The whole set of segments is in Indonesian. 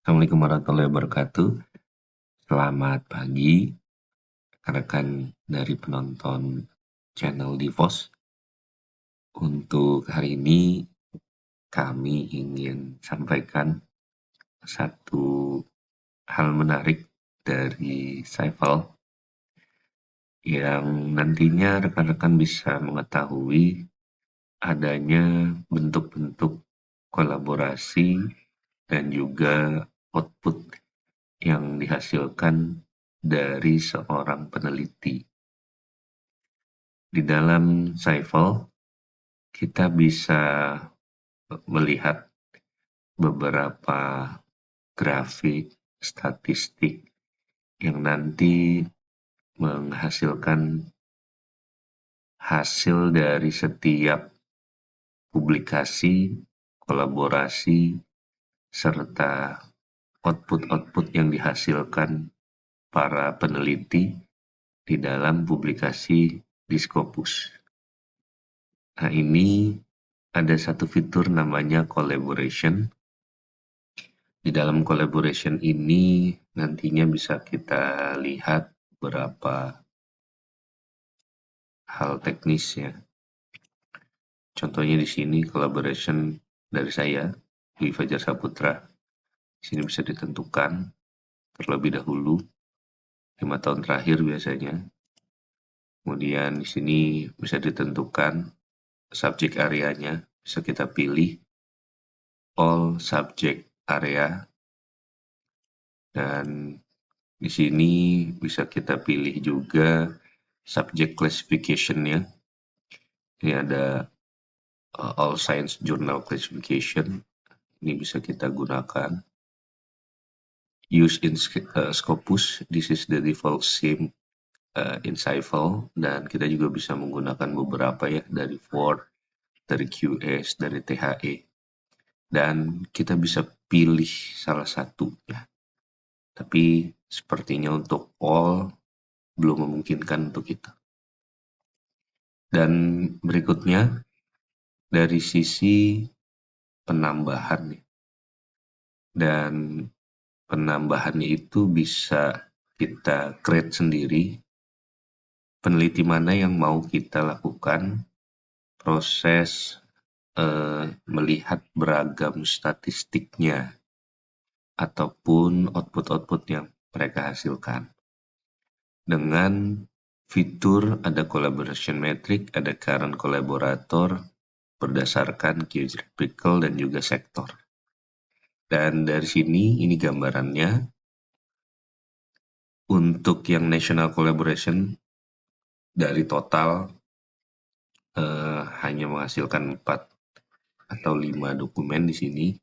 Assalamualaikum warahmatullahi wabarakatuh. Selamat pagi, rekan-rekan dari penonton channel Divos. Untuk hari ini, kami ingin sampaikan satu hal menarik dari Saiful yang nantinya rekan-rekan bisa mengetahui adanya bentuk-bentuk kolaborasi dan juga output yang dihasilkan dari seorang peneliti. Di dalam Saiful, kita bisa melihat beberapa grafik statistik yang nanti menghasilkan hasil dari setiap publikasi, kolaborasi, serta output-output yang dihasilkan para peneliti di dalam publikasi di Scopus. Nah, ini ada satu fitur namanya collaboration. Di dalam collaboration ini nantinya bisa kita lihat beberapa hal teknisnya. Contohnya di sini collaboration dari saya, Dwi Fajar Saputra. Di sini bisa ditentukan terlebih dahulu 5 tahun terakhir biasanya. Kemudian di sini bisa ditentukan subject areanya, bisa kita pilih all subject area, dan di sini bisa kita pilih juga subject classification-nya. Ini ada all science journal classification. Ini bisa kita gunakan. Use in Scopus, this is the default theme in Saiful, dan kita juga bisa menggunakan beberapa ya dari Word, dari QS, dari THE. Dan kita bisa pilih salah satu ya. Tapi sepertinya untuk all belum memungkinkan untuk itu. Dan berikutnya dari sisi penambahan, dan penambahannya itu bisa kita create sendiri. Peneliti mana yang mau kita lakukan proses melihat beragam statistiknya ataupun output-output yang mereka hasilkan. Dengan fitur ada collaboration metric, ada current collaborator berdasarkan geographical dan juga sektor. Dan dari sini ini gambarannya. Untuk yang national collaboration dari total hanya menghasilkan 4 atau 5 dokumen di sini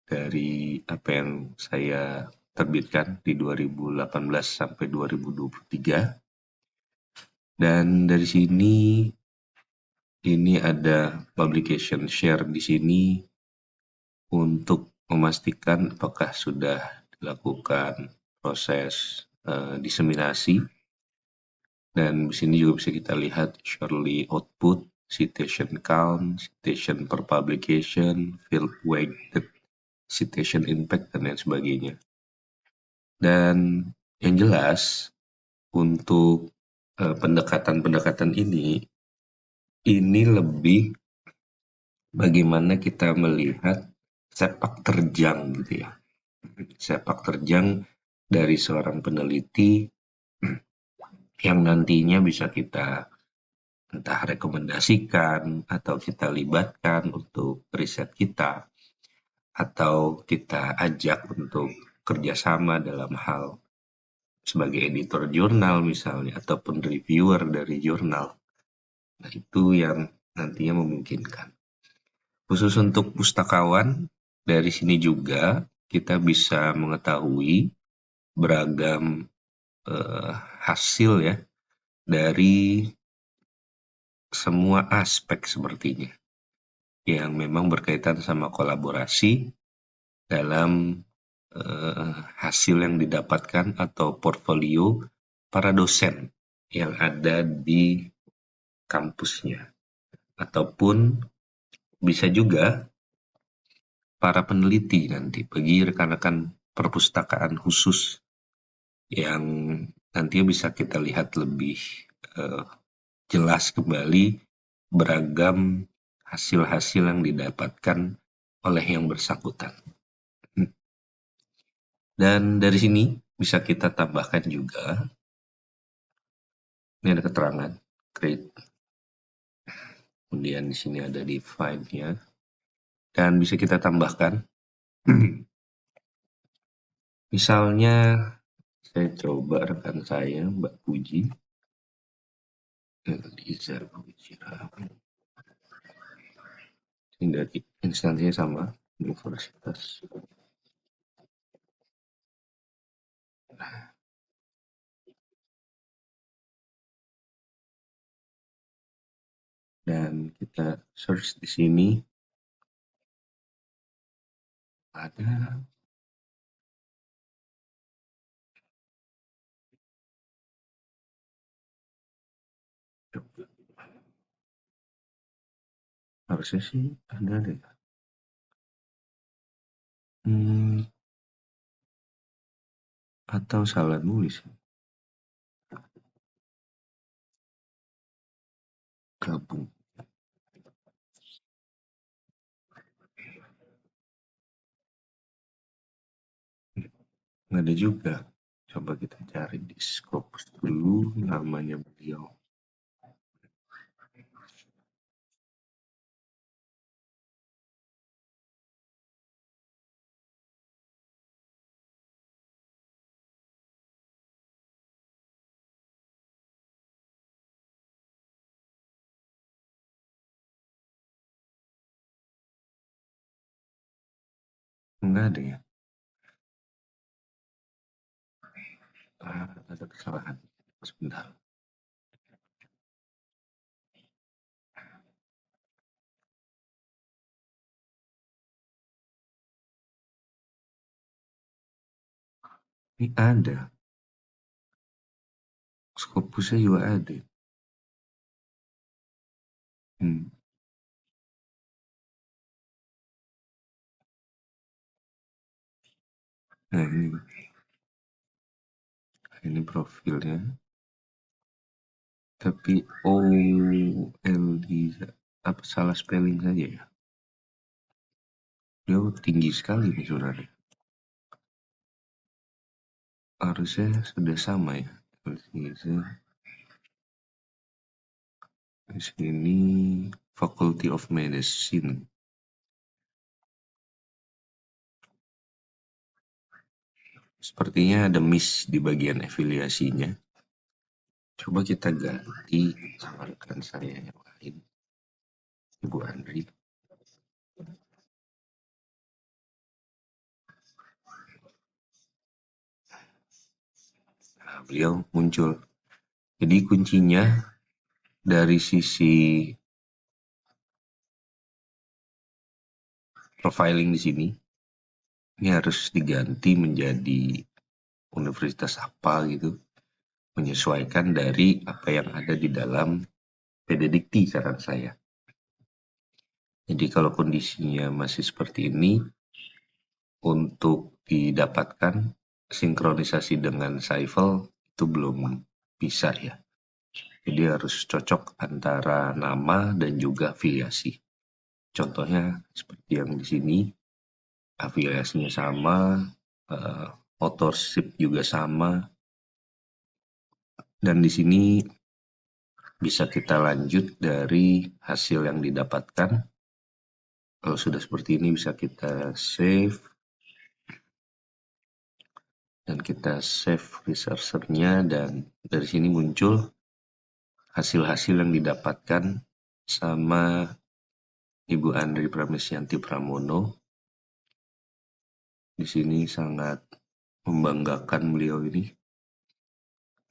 dari apa yang saya terbitkan di 2018 sampai 2023. Dan dari sini ini ada publication share di sini untuk memastikan apakah sudah dilakukan proses diseminasi. Dan di sini juga bisa kita lihat surely output, citation count, citation per publication, field weighted, citation impact, dan lain sebagainya. Dan yang jelas untuk pendekatan-pendekatan ini lebih bagaimana kita melihat sepak terjang gitu ya. Sepak terjang dari seorang peneliti yang nantinya bisa kita entah rekomendasikan atau kita libatkan untuk riset kita, atau kita ajak untuk kerjasama dalam hal sebagai editor jurnal misalnya, ataupun reviewer dari jurnal. Nah, itu yang nantinya memungkinkan. Khusus untuk pustakawan, dari sini juga kita bisa mengetahui beragam hasil ya dari semua aspek sepertinya yang memang berkaitan sama kolaborasi dalam hasil yang didapatkan atau portfolio para dosen yang ada di kampusnya. Ataupun bisa juga para peneliti nanti, bagi rekan-rekan perpustakaan khusus yang nantinya bisa kita lihat lebih eh, jelas kembali beragam hasil-hasil yang didapatkan oleh yang bersangkutan. Dan dari sini bisa kita tambahkan juga, ini ada keterangan create, kemudian di sini ada define-nya, dan bisa kita tambahkan. Misalnya saya coba rekan saya Mbak Puji, Eliza Puji, ini dari instansinya sama, universitas. Dan kita search di sini, ada harusnya sih ada deh. Atau salah nulis, gabung, nggak ada juga. Coba kita cari di Scopus dulu namanya beliau. Nggak ada ya. Ada kesalahan. Sebentar. Ini ada. Scopusnya juga ada. Hmm. Nah ini profilnya. Tapi apa salah spelling saja ya? Dia tinggi sekali nih saudara. Harusnya sudah sama ya. Di sini Faculty of Medicine. Sepertinya ada miss di bagian afiliasinya. Coba kita ganti sama rekan saya yang lain, Ibu Andri. Nah, beliau muncul. Jadi kuncinya dari sisi profiling di sini, ini harus diganti menjadi universitas apa gitu, menyesuaikan dari apa yang ada di dalam PDDikti saran saya. Jadi kalau kondisinya masih seperti ini, untuk didapatkan sinkronisasi dengan Saifel itu belum bisa ya. Jadi harus cocok antara nama dan juga afiliasi. Contohnya seperti yang di sini, afiliasinya sama, authorship juga sama, dan di sini bisa kita lanjut dari hasil yang didapatkan. Kalau sudah seperti ini bisa kita save, dan kita save researchernya, dan dari sini muncul hasil-hasil yang didapatkan sama Ibu Andri Pramesyanti Pramono. Di sini sangat membanggakan beliau ini.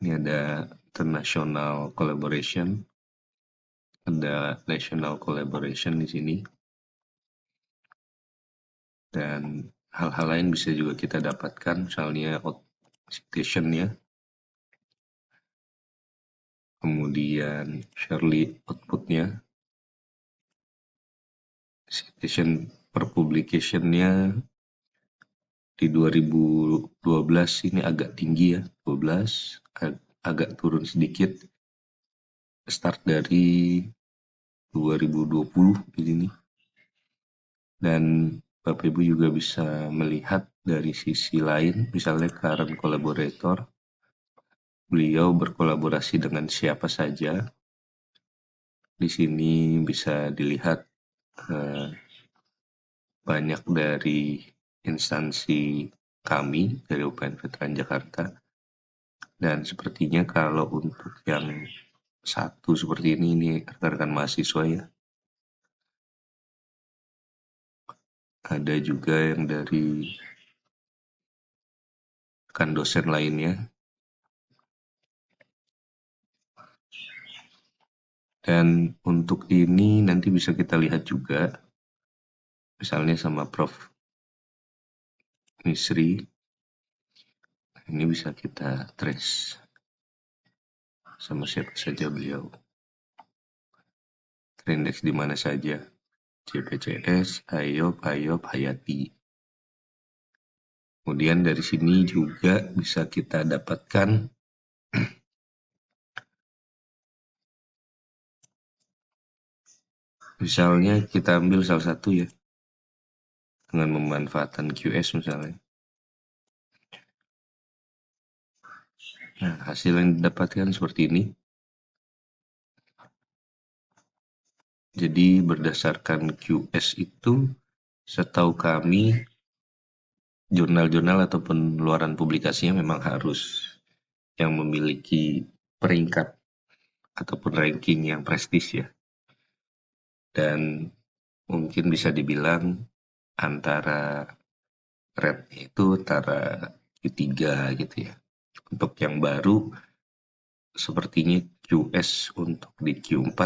Ini ada international collaboration, ada national collaboration di sini, dan hal-hal lain bisa juga kita dapatkan, misalnya citation-nya, kemudian Shirley output-nya, citation per publication-nya di 2012 ini agak tinggi ya, 12, agak turun sedikit, start dari 2020 di sini. Dan Bapak Ibu juga bisa melihat dari sisi lain, misalnya current collaborator, beliau berkolaborasi dengan siapa saja. Di sini bisa dilihat banyak dari instansi kami dari UPN Veteran Jakarta. Dan sepertinya kalau untuk yang satu seperti ini rekan-rekan mahasiswa ya. Ada juga yang dari rekan dosen lainnya. Dan untuk ini nanti bisa kita lihat juga, misalnya sama Prof. Misri, ini bisa kita trace sama siapa saja beliau. Terindeks di mana saja, JPCS, IOP, Hayati. Kemudian dari sini juga bisa kita dapatkan misalnya kita ambil salah satu ya, dengan memanfaatkan QS misalnya. Nah, hasil yang didapatkan seperti ini. Jadi berdasarkan QS itu, setahu kami, jurnal-jurnal ataupun luaran publikasinya memang harus yang memiliki peringkat ataupun ranking yang prestis ya. Dan mungkin bisa dibilang antara rate itu antara Q3 gitu ya. Untuk yang baru, sepertinya QS untuk di Q4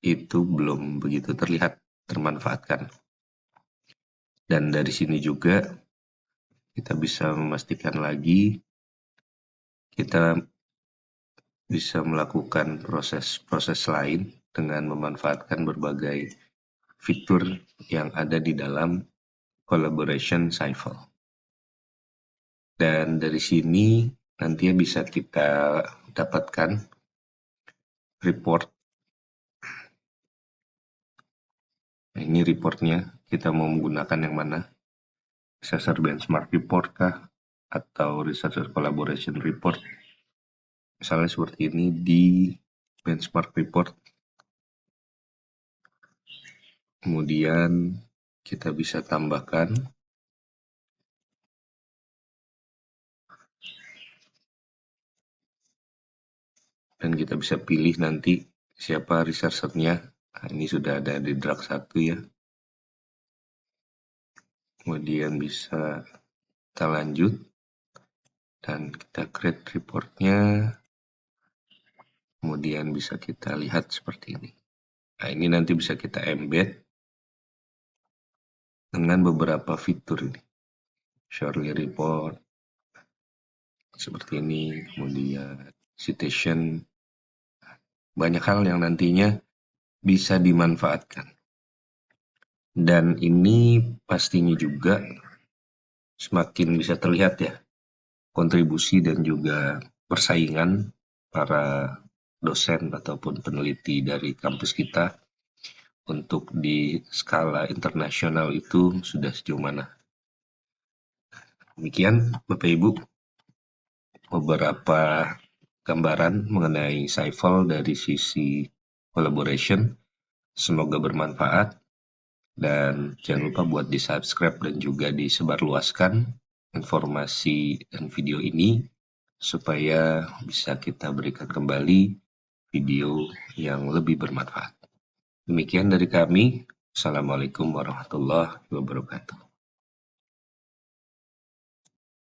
itu belum begitu terlihat termanfaatkan. Dan dari sini juga kita bisa memastikan lagi kita bisa melakukan proses-proses lain dengan memanfaatkan berbagai fitur yang ada di dalam collaboration Cypher. Dan dari sini nantinya bisa kita dapatkan report. Nah, ini reportnya, kita mau menggunakan yang mana? Researcher Benchmark Report kah? Atau Researcher Collaboration Report? Misalnya seperti ini di Benchmark Report. Kemudian kita bisa tambahkan dan kita bisa pilih nanti siapa researchernya. Nah, ini sudah ada di drag 1 ya. Kemudian bisa kita lanjut dan kita create reportnya. Kemudian bisa kita lihat seperti ini. Nah, ini nanti bisa kita embed dengan beberapa fitur ini. Shortly report seperti ini, kemudian citation, banyak hal yang nantinya bisa dimanfaatkan. Dan ini pastinya juga semakin bisa terlihat ya kontribusi dan juga persaingan para dosen ataupun peneliti dari kampus kita untuk di skala internasional itu sudah sejauh mana. Demikian Bapak Ibu beberapa gambaran mengenai Cypher dari sisi collaboration. Semoga bermanfaat dan jangan lupa buat di subscribe dan juga disebarluaskan informasi dan video ini supaya bisa kita berikan kembali video yang lebih bermanfaat. Demikian dari kami. Assalamualaikum warahmatullahi wabarakatuh.